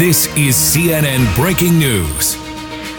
This is CNN Breaking News.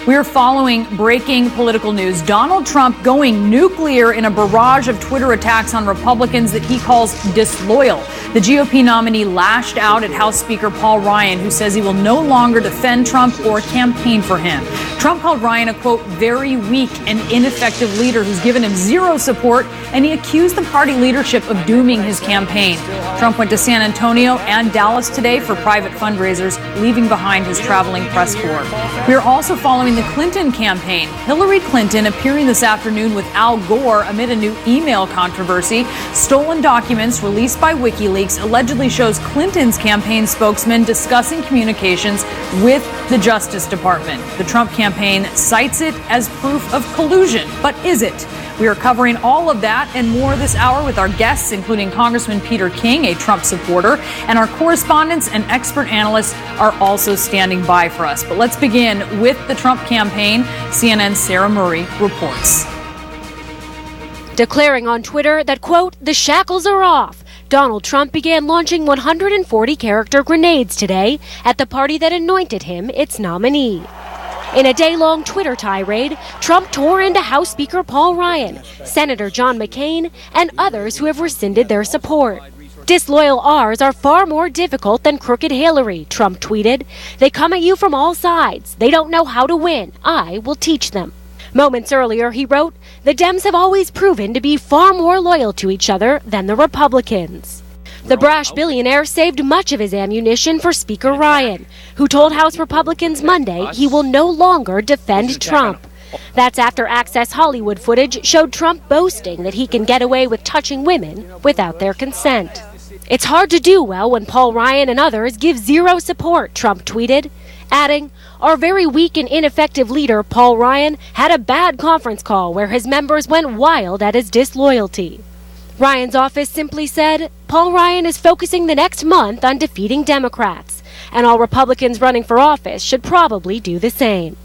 We're following breaking political news. Donald Trump going nuclear in a barrage of Twitter attacks on Republicans that he calls disloyal. The GOP nominee lashed out at House Speaker Paul Ryan, who says he will no longer defend Trump or campaign for him. Trump called Ryan a, quote, very weak and ineffective leader who's given him zero support, and he accused the party leadership of dooming his campaign. Trump went to San Antonio and Dallas today for private fundraisers, leaving behind his traveling press corps. We are also following the Clinton campaign. Hillary Clinton appearing this afternoon with Al Gore amid a new email controversy. Stolen documents released by WikiLeaks allegedly shows Clinton's campaign spokesman discussing communications with the Justice Department. The Trump campaign cites it as proof of collusion. But is it? We are covering all of that and more this hour with our guests, including Congressman Peter King, a Trump supporter, and our correspondents and expert analysts are also standing by for us. But let's begin with the Trump campaign. CNN's Sarah Murray reports. Declaring on Twitter that, quote, the shackles are off, Donald Trump began launching 140-character grenades today at the party that anointed him its nominee. In a day-long Twitter tirade, Trump tore into House Speaker Paul Ryan, Senator John McCain, and others who have rescinded their support. Disloyal R's are far more difficult than crooked Hillary, Trump tweeted. They come at you from all sides. They don't know how to win. I will teach them. Moments earlier, he wrote, the Dems have always proven to be far more loyal to each other than the Republicans. The brash billionaire saved much of his ammunition for Speaker Ryan, who told House Republicans Monday he will no longer defend Trump. That's after Access Hollywood footage showed Trump boasting that he can get away with touching women without their consent. It's hard to do well when Paul Ryan and others give zero support, Trump tweeted, adding, our very weak and ineffective leader, Paul Ryan, had a bad conference call where his members went wild at his disloyalty. Ryan's office simply said, Paul Ryan is focusing the next month on defeating Democrats, and all Republicans running for office should probably do the same.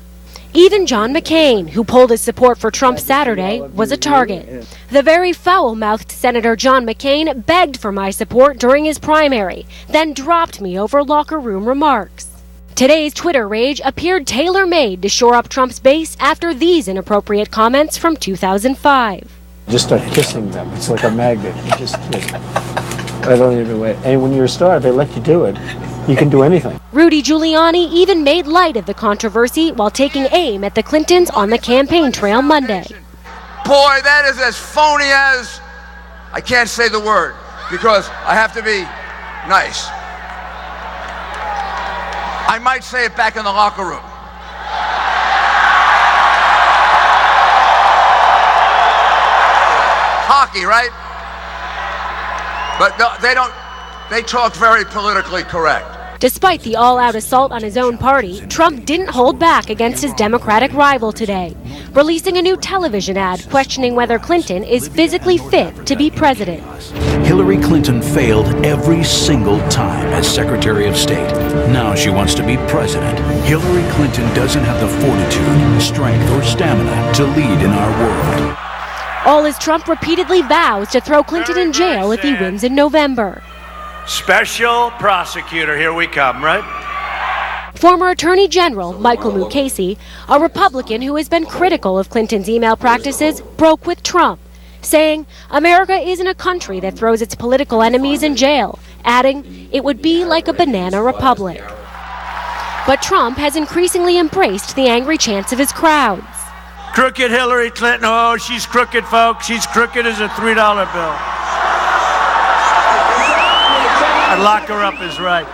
Even John McCain, who pulled his support for Trump Saturday, was a target. The very foul-mouthed Senator John McCain begged for my support during his primary, then dropped me over locker room remarks. Today's Twitter rage appeared tailor-made to shore up Trump's base after these inappropriate comments from 2005. Just start kissing them. It's like a magnet. You just like, I don't even wait. And when you're a star, they let you do it. You can do anything. Rudy Giuliani even made light of the controversy while taking aim at the Clintons on the campaign trail Monday. Boy, that is as phony as, I can't say the word because I have to be nice. I might say it back in the locker room. Hockey, right? But no, they talk very politically correct. Despite the all-out assault on his own party, Trump didn't hold back against his Democratic rival today, releasing a new television ad questioning whether Clinton is physically fit to be president. Hillary Clinton failed every single time as Secretary of State. Now she wants to be president. Hillary Clinton doesn't have the fortitude, strength, or stamina to lead in our world. All as Trump repeatedly vows to throw Clinton in jail if he wins in November. Special prosecutor, here we come, right? Former Attorney General Michael Mukasey, a Republican who has been critical of Clinton's email practices, broke with Trump, saying America isn't a country that throws its political enemies in jail, adding it would be like a banana republic. But Trump has increasingly embraced the angry chants of his crowds. Crooked Hillary Clinton, oh, she's crooked, folks. She's crooked as a $3 bill. I'd lock her up is right.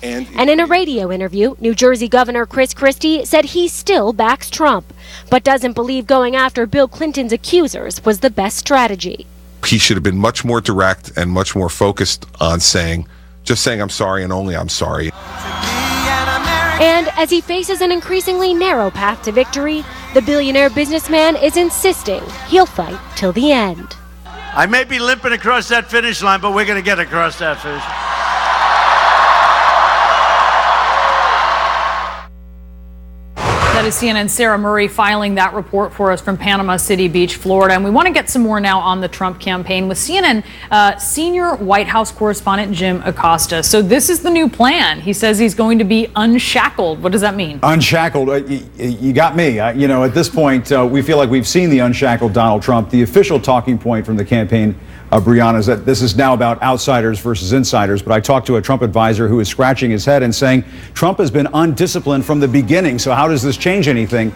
And in a radio interview, New Jersey Governor Chris Christie said he still backs Trump, but doesn't believe going after Bill Clinton's accusers was the best strategy. He should have been much more direct and much more focused on just saying I'm sorry and only I'm sorry. And as he faces an increasingly narrow path to victory, the billionaire businessman is insisting he'll fight till the end. I may be limping across that finish line, but we're going to get across that finish. That is CNN's Sarah Murray filing that report for us from Panama City Beach, Florida. And we want to get some more now on the Trump campaign with CNN senior White House correspondent Jim Acosta. So this is the new plan. He says he's going to be unshackled. What does that mean? Unshackled. You got me. At this point, we feel like we've seen the unshackled Donald Trump. The official talking point from the campaign, Brianne, is that this is now about outsiders versus insiders. But I talked to a Trump advisor who is scratching his head and saying Trump has been undisciplined from the beginning. So how does this change anything?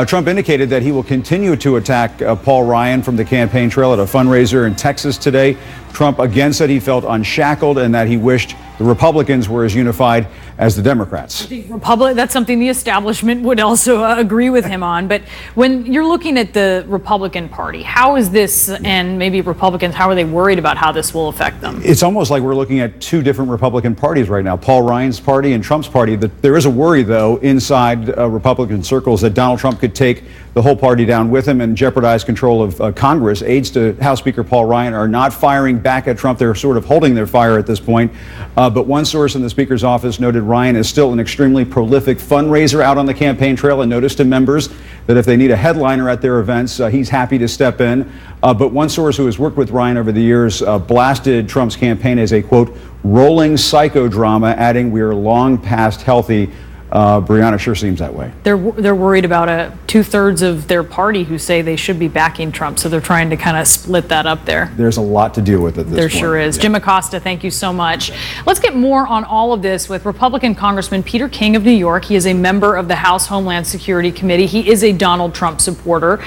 Trump indicated that he will continue to attack Paul Ryan from the campaign trail at a fundraiser in Texas today. Trump again said he felt unshackled and that he wished the Republicans were as unified as the Democrats. That's something the establishment would also agree with him on. But when you're looking at the Republican Party, how is this, and maybe Republicans, how are they worried about how this will affect them? It's almost like we're looking at two different Republican parties right now, Paul Ryan's party and Trump's party. There is a worry, though, inside Republican circles that Donald Trump could take the whole party down with him and jeopardize control of Congress. Aides to House Speaker Paul Ryan are not firing back at Trump. They're sort of holding their fire at this point. But one source in the Speaker's office noted Ryan is still an extremely prolific fundraiser out on the campaign trail and noticed to members that if they need a headliner at their events, he's happy to step in. But one source who has worked with Ryan over the years blasted Trump's campaign as a, quote, rolling psychodrama, adding, "We are long past healthy." Brianna, sure seems that way. They're worried about 2/3 of their party who say they should be backing Trump, so they're trying to kind of split that up there. There's a lot to deal with at this point. There sure is. Yeah. Jim Acosta, thank you so much. Let's get more on all of this with Republican Congressman Peter King of New York. He is a member of the House Homeland Security Committee. He is a Donald Trump supporter.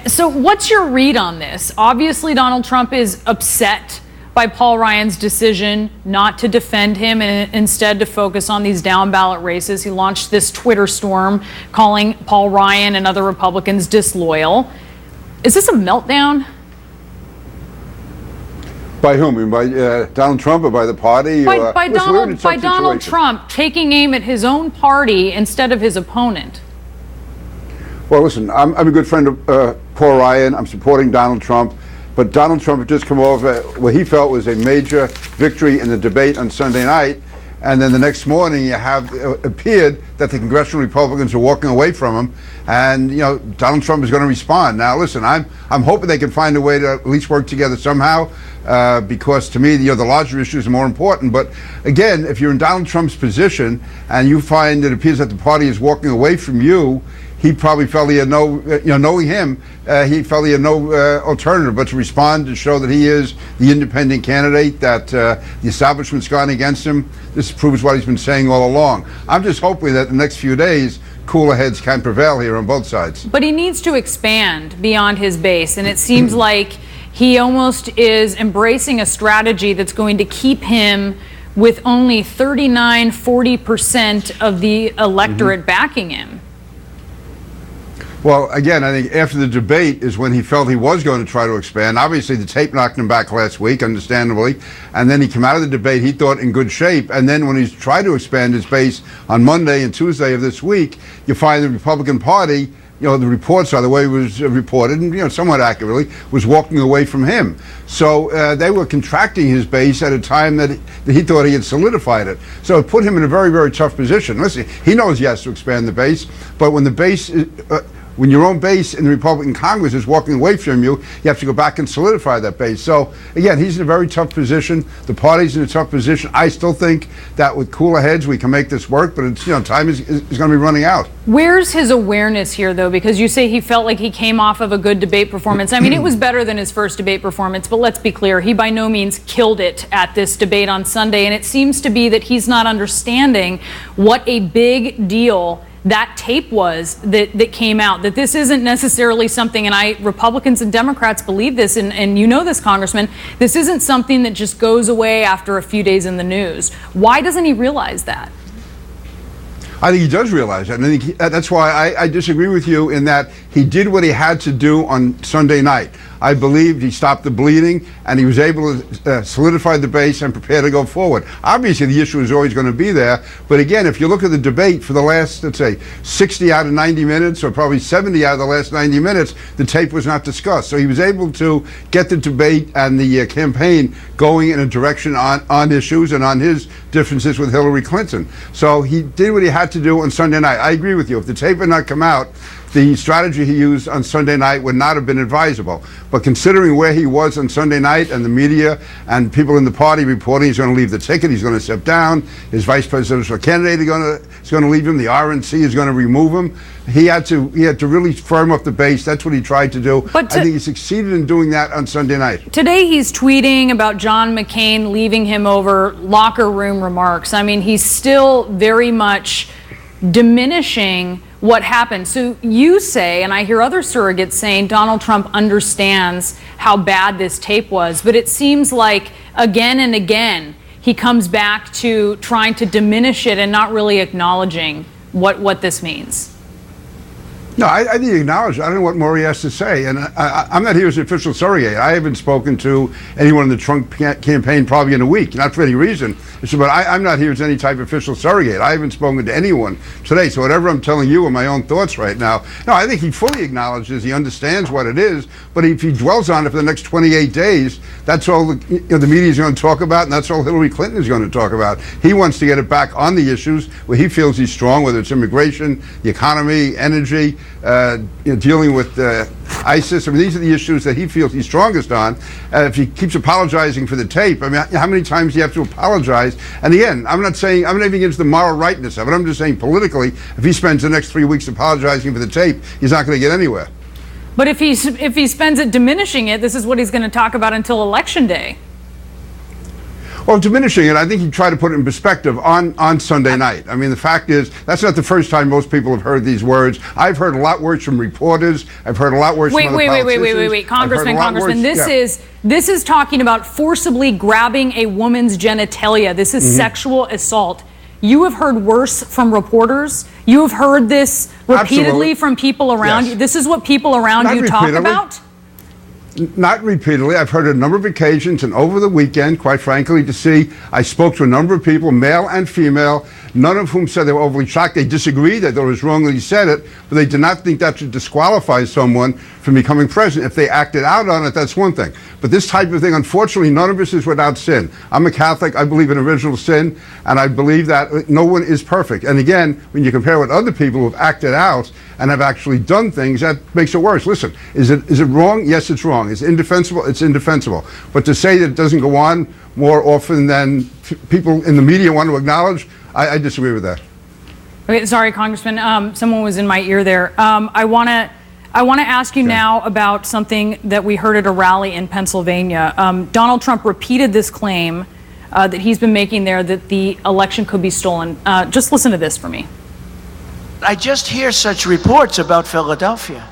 So what's your read on this? Obviously, Donald Trump is upset by Paul Ryan's decision not to defend him and instead to focus on these down ballot races. He launched this Twitter storm calling Paul Ryan and other Republicans disloyal. Is this a meltdown? By whom? By Donald Trump or by the party? By Donald Trump taking aim at his own party instead of his opponent. Well, listen, I'm a good friend of Paul Ryan. I'm supporting Donald Trump. But Donald Trump had just come over what he felt was a major victory in the debate on Sunday night. And then the next morning, you have appeared that the congressional Republicans are walking away from him. And, Donald Trump is going to respond. Now, listen, I'm hoping they can find a way to at least work together somehow, because to me, the larger issues are more important. But again, if you're in Donald Trump's position and you find it appears that the party is walking away from you, he probably felt he had knowing him, he felt he had no alternative but to respond to show that he is the independent candidate, that the establishment's gone against him. This proves what he's been saying all along. I'm just hoping that the next few days, cooler heads can prevail here on both sides. But he needs to expand beyond his base, and it seems like he almost is embracing a strategy that's going to keep him with only 39-40% of the electorate backing him. Well, again, I think after the debate is when he felt he was going to try to expand. Obviously, the tape knocked him back last week, understandably. And then he came out of the debate, he thought, in good shape. And then when he's tried to expand his base on Monday and Tuesday of this week, you find the Republican Party, the reports are the way it was reported, and somewhat accurately, was walking away from him. So they were contracting his base at a time that he thought he had solidified it. So it put him in a very, very tough position. Listen, he knows he has to expand the base, but when the base when your own base in the Republican Congress is walking away from you, you have to go back and solidify that base. So, again, he's in a very tough position. The party's in a tough position. I still think that with cooler heads, we can make this work, but it's, time is going to be running out. Where's his awareness here, though? Because you say he felt like he came off of a good debate performance. I mean, it was better than his first debate performance, but let's be clear, he by no means killed it at this debate on Sunday, and it seems to be that he's not understanding what a big deal that tape was that came out, that this isn't necessarily something, and Republicans and Democrats believe this, and you know this, Congressman, this isn't something that just goes away after a few days in the news. Why doesn't he realize that? I think he does realize that. And I think that's why I disagree with you in that he did what he had to do on Sunday night. I believed he stopped the bleeding, and he was able to solidify the base and prepare to go forward. Obviously, the issue is always going to be there, but again, if you look at the debate for the last, let's say, 60 out of 90 minutes, or probably 70 out of the last 90 minutes, the tape was not discussed. So he was able to get the debate and the campaign going in a direction on issues and on his differences with Hillary Clinton. So he did what he had to do on Sunday night. I agree with you. If the tape had not come out, the strategy he used on Sunday night would not have been advisable. But considering where he was on Sunday night and the media and people in the party reporting he's going to leave the ticket, he's going to step down, his vice presidential candidate is going to leave him, the RNC is going to remove him, he had to really firm up the base. That's what he tried to do. I think he succeeded in doing that on Sunday night. Today he's tweeting about John McCain leaving him over locker room remarks. I mean, he's still very much diminishing what happened. So you say, and I hear other surrogates saying, Donald Trump understands how bad this tape was, but it seems like again and again he comes back to trying to diminish it and not really acknowledging what this means. No, I think he acknowledged. I don't know what more he has to say. And I'm not here as an official surrogate. I haven't spoken to anyone in the Trump campaign probably in a week, not for any reason. But I'm not here as any type of official surrogate. I haven't spoken to anyone today. So whatever I'm telling you are my own thoughts right now. No, I think he fully acknowledges, he understands what it is. But if he dwells on it for the next 28 days, that's all the media is going to talk about, and that's all Hillary Clinton is going to talk about. He wants to get it back on the issues where he feels he's strong, whether it's immigration, the economy, energy, dealing with ISIS. I mean, these are the issues that he feels he's strongest on. If he keeps apologizing for the tape, I mean, how many times do you have to apologize? And again, I'm not even against the moral rightness of it. I'm just saying politically, if he spends the next 3 weeks apologizing for the tape, he's not going to get anywhere. But if he spends it diminishing it, this is what he's going to talk about until Election Day. Well, diminishing it, I think he tried to put it in perspective on Sunday night. I mean, the fact is, that's not the first time most people have heard these words. I've heard a lot worse from reporters. I've heard a lot worse from other politicians. Wait, Congressman. This is talking about forcibly grabbing a woman's genitalia. This is sexual assault. You have heard worse from reporters. You have heard this repeatedly from people around you. This is what people around you talk about? Not repeatedly. I've heard it a number of occasions, and over the weekend, quite frankly, I spoke to a number of people, male and female, none of whom said they were overly shocked. They disagreed that it was wrong that he said it, but they did not think that should disqualify someone from becoming president. If they acted out on it, that's one thing. But this type of thing, unfortunately, none of us is without sin. I'm a Catholic. I believe in original sin, and I believe that no one is perfect. And again, when you compare with other people who have acted out and have actually done things, that makes it worse. Listen, is it wrong? Yes, it's wrong. Is it indefensible? It's indefensible. But to say that it doesn't go on more often than people in the media want to acknowledge, I disagree with that. Okay, sorry, Congressman. Someone was in my ear there. I want to ask you now about something that we heard at a rally in Pennsylvania. Donald Trump repeated this claim that he's been making there that the election could be stolen. Just listen to this for me. I just hear such reports about Philadelphia,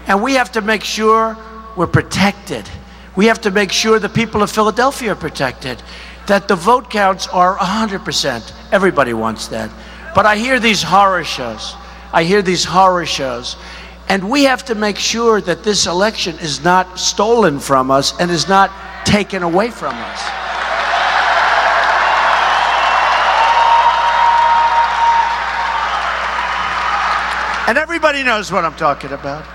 and we have to make sure we're protected. We have to make sure the people of Philadelphia are protected, that the vote counts are 100%. Everybody wants that. But I hear these horror shows. And we have to make sure that this election is not stolen from us and is not taken away from us. And everybody knows what I'm talking about.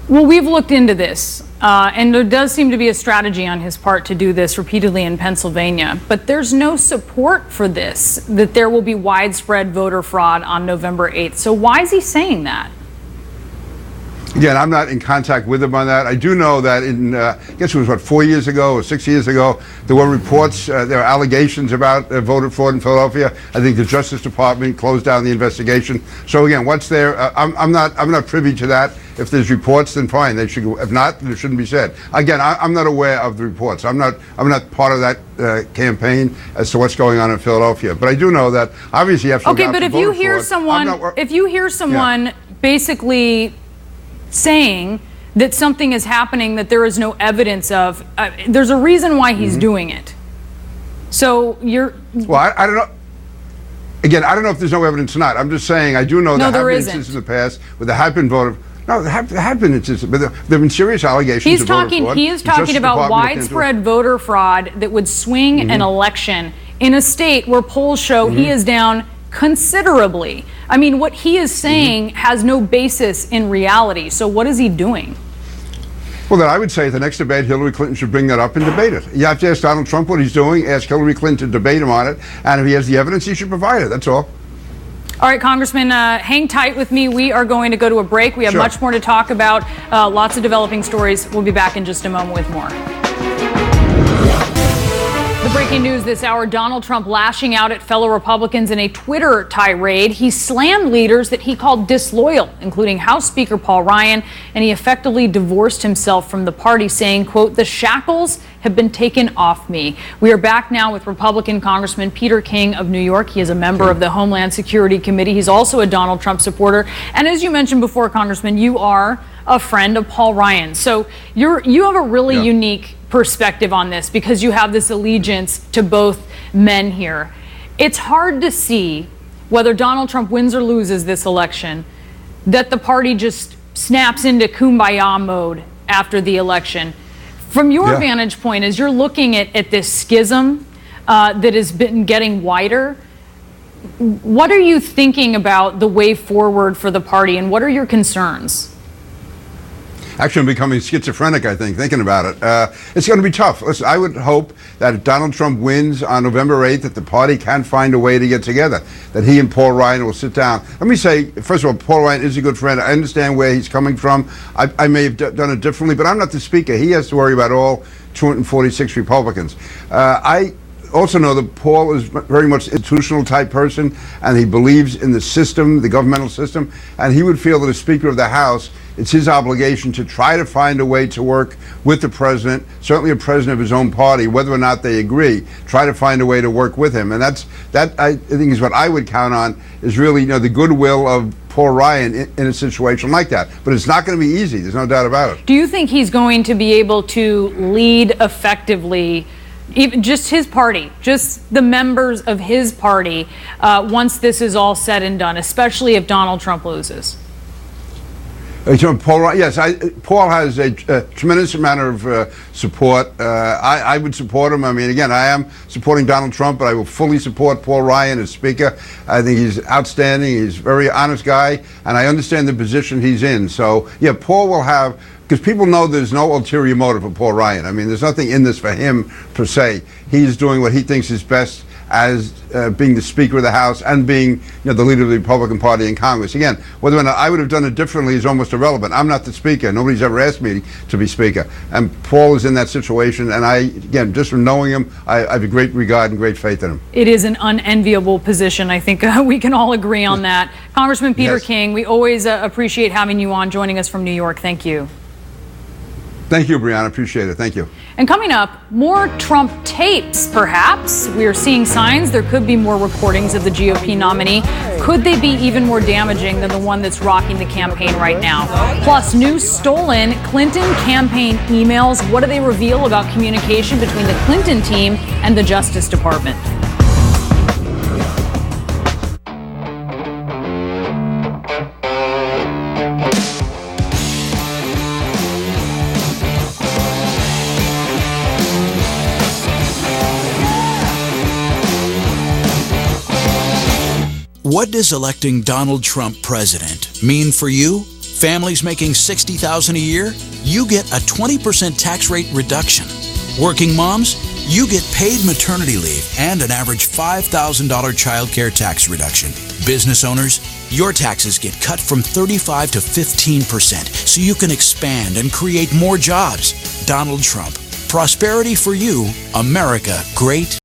Well, we've looked into this, and there does seem to be a strategy on his part to do this repeatedly in Pennsylvania. But there's no support for this, that there will be widespread voter fraud on November 8th. So why is he saying that? Again, I'm not in contact with him on that. I do know that I guess it was 4 years ago or 6 years ago, there were reports, there were allegations about voter fraud in Philadelphia. I think the Justice Department closed down the investigation. So again, what's there? I'm not privy to that. If there's reports, then fine. They should. If not, then it shouldn't be said. Again, I'm not aware of the reports. I'm not part of that campaign as to what's going on in Philadelphia. But I do know that obviously you have to. Okay, but if you hear someone, basically saying that something is happening that there is no evidence of, there's a reason why he's doing it. So you're. Well, I don't know. Again, I don't know if there's no evidence or not. I'm just saying I do know there have been instances in the past where there have been voter. No, there have been instances, but there have been serious allegations He is of voter talking fraud. about widespread voter fraud that would swing an election in a state where polls show he is down considerably. I mean, what he is saying has no basis in reality. So what is he doing? Well, then I would say at the next debate, Hillary Clinton should bring that up and debate it. You have to ask Donald Trump what he's doing, ask Hillary Clinton to debate him on it, and if he has the evidence, he should provide it. That's all. All right, Congressman, hang tight with me. We are going to go to a break. We have much more to talk about, lots of developing stories. We'll be back in just a moment with more. The breaking news this hour, Donald Trump lashing out at fellow Republicans in a Twitter tirade. He slammed leaders that he called disloyal, including House Speaker Paul Ryan, and he effectively divorced himself from the party, saying, quote, "The shackles have been taken off me." We are back now with Republican Congressman Peter King of New York. He is a member of the Homeland Security Committee. He's also a Donald Trump supporter. And as you mentioned before, Congressman, you are a friend of Paul Ryan. So you have a really unique perspective on this because you have this allegiance to both men here. It's hard to see whether Donald Trump wins or loses this election, that the party just snaps into kumbaya mode after the election. From your vantage point, as you're looking at this schism that has been getting wider, what are you thinking about the way forward for the party, and what are your concerns? Actually, I'm becoming schizophrenic, I think, thinking about it. It's going to be tough. Listen, I would hope that if Donald Trump wins on November 8th, that the party can find a way to get together, that he and Paul Ryan will sit down. Let me say, first of all, Paul Ryan is a good friend. I understand where he's coming from. I may have done it differently, but I'm not the speaker. He has to worry about all 246 Republicans. I also know that Paul is very much an institutional type person, and he believes in the system, the governmental system, and he would feel that as Speaker of the House, it's his obligation to try to find a way to work with the president, certainly a president of his own party, whether or not they agree, try to find a way to work with him. And that I think is what I would count on, is really, the goodwill of Paul Ryan in a situation like that. But it's not going to be easy. There's no doubt about it. Do you think he's going to be able to lead effectively, even just his party, just the members of his party, once this is all said and done, especially if Donald Trump loses? Paul Ryan, yes, Paul has a tremendous amount of support. I would support him. I mean, again, I am supporting Donald Trump, but I will fully support Paul Ryan as Speaker. I think he's outstanding. He's a very honest guy, and I understand the position he's in. So, yeah, Paul will have, because people know there's no ulterior motive for Paul Ryan. I mean, there's nothing in this for him, per se. He's doing what he thinks is best as being the Speaker of the House and being the leader of the Republican Party in Congress. Again, whether or not I would have done it differently is almost irrelevant. I'm not the Speaker. Nobody's ever asked me to be Speaker. And Paul is in that situation, and again, just from knowing him, I have a great regard and great faith in him. It is an unenviable position. I think we can all agree on that. Congressman Peter King, we always appreciate having you on, joining us from New York. Thank you. Thank you, Brianne. Appreciate it. Thank you. And coming up, more Trump tapes, perhaps. We are seeing signs there could be more recordings of the GOP nominee. Could they be even more damaging than the one that's rocking the campaign right now? Plus, new stolen Clinton campaign emails. What do they reveal about communication between the Clinton team and the Justice Department? What does electing Donald Trump president mean for you? Families making $60,000 a year? You get a 20% tax rate reduction. Working moms? You get paid maternity leave and an average $5,000 child care tax reduction. Business owners? Your taxes get cut from 35 to 15% so you can expand and create more jobs. Donald Trump. Prosperity for you. America great